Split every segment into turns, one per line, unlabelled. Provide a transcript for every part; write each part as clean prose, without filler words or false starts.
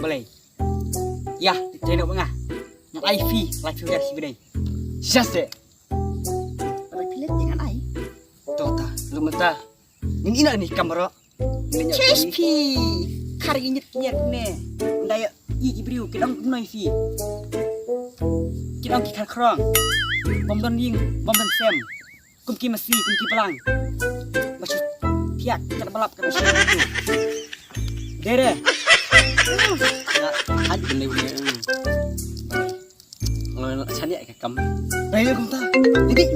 Boleh. Ya, tengok bengah. Nak IV, live dari sini. Just deh.
Rồi phi lên dengan ai?
Tuh ta, lu mata. Ini nak ni kamera.
CSP. Kari nyet ne. Ndaya i briu kidang kumnoi fi.
Kidang ki krong. Bom don ying, bom don sem. Kum ki masi, kum ki pelang. Masih tiak kada balap kada sel tu. Dere. Ada benda punya. Kalauฉันเนี่ยกับกำไปเลยคุณตานี่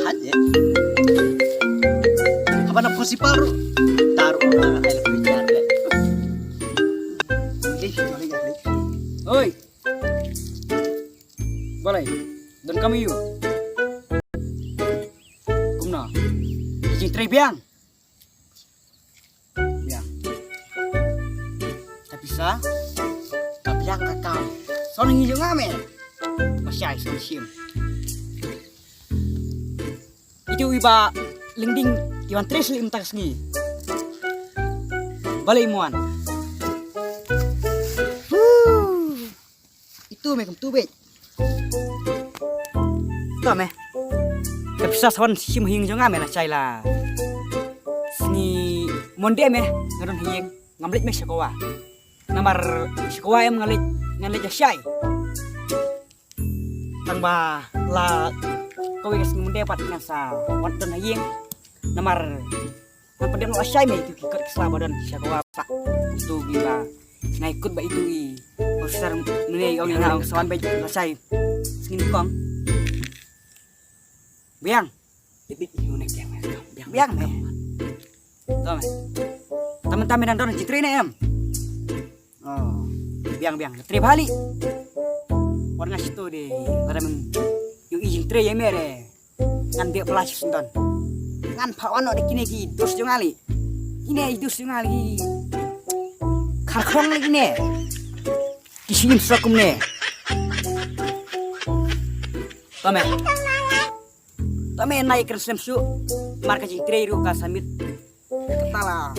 ada. Apa nak posisi paru? Taruh air bicar deh. Oi. Boleh. Dan kamu yuk. Kumna. Izin teri biang. Biang. Tak bisa. Tak biang kakak. Soalnya hijau ngamen. Masih ada soal itu iba lending iwan tres lim tak sengi. Balai muan. Itu mekem tu bet. Tahu me? Kepisa sawan sim hing jo ngamen acai lah. Sengi monde me ngaron hing ngamlit me sekolah. Namar sekolah em ngalit jasai. Tangba la kau yang munde pat ngasa wadon hayeng namar nampedem lo asai me itu kikot keslabadan syakwa pak itu gila naikut ba itu i osar mene ong yang sawan ba asai singin kong biang bibit iu nek biang me tome teman-teman dan don citri ne em oh biang tri bali warna situ deh orang yung izin tre ya mere ngan dia pelas sundan ngan pawan ada kini ki dos jong ali kini dos jong ali karkong lagi ne kisim sakum ne tame naik kersem su marka jing tre ru ka samit ketala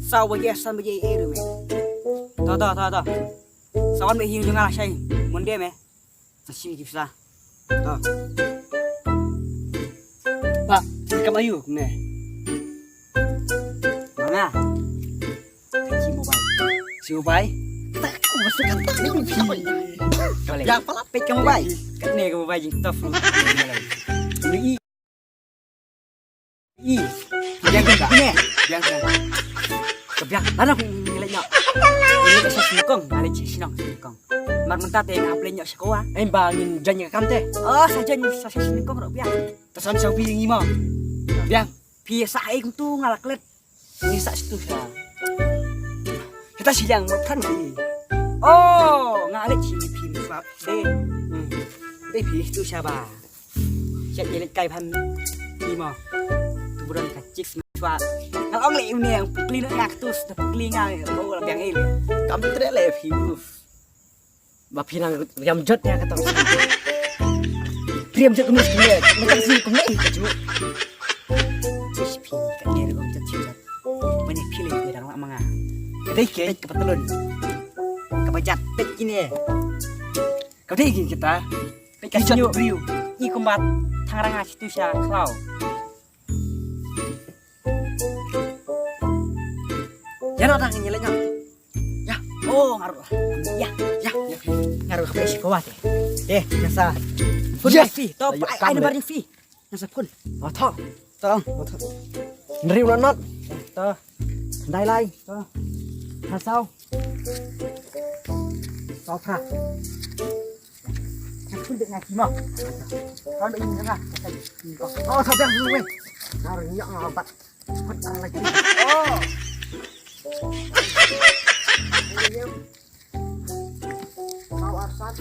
sawa ya sam je eru me ta sawan me hiu jong ala sai monde me masih bisa. Tuh. Pak, kamu ayu ne. Mana? Si mobile. Tak aku masuk kantor ni pipi. Boleh. Ya, pala pek kamu mobile. Kat ni kamu mobile jing tough. Ini I. Yang ni. Yang. Kebiang. Mana aku nilai nyok. Ini tak singkong, nilai singkong. Mar mentah teh ngaplay nyok sekolah. Bangin jangan kam teh. Oh, saja singkong ro biang. Tesan sang pi ngima. Biang, pi sae kum tu ngalaklet. Ni sak situ sa. Kita siang makan ni. Oh, ngalit si pi sebab deh. Deh pi tu siapa? Siap jelet kai pan ngima. Tu buran kacik sebab ngalong le ni yang pli nak ngaktus tapi pli ngal bawa biang il. Kam tre le pi. Bapinang riam jot ya kata. Riam jot kumis kumis. Macam si kumis kaju. Cispi kan dia riam jot jot. Mana pilih dia orang manga. Dek kebetulan. Kebajat tek ini. Kau dek kita. Tek kasih briu. I kumbat tangrang situ sia klau. Jangan orang nyelenya. Ya. Oh ngaruh. Ya. Ngaruh ke sekolah teh. Biasa. Pun fi, to ai nomornya fi. Nasa pun. Oh, tolong. Neri ulanot. To. Dai lai, to. Sao? Sao pha. Kuntik ngaji mah. Kalau ini enggak, oh, sadar dulu weh. Narinya ngobat. Bentar lagi. Oh. Ini mau arsan.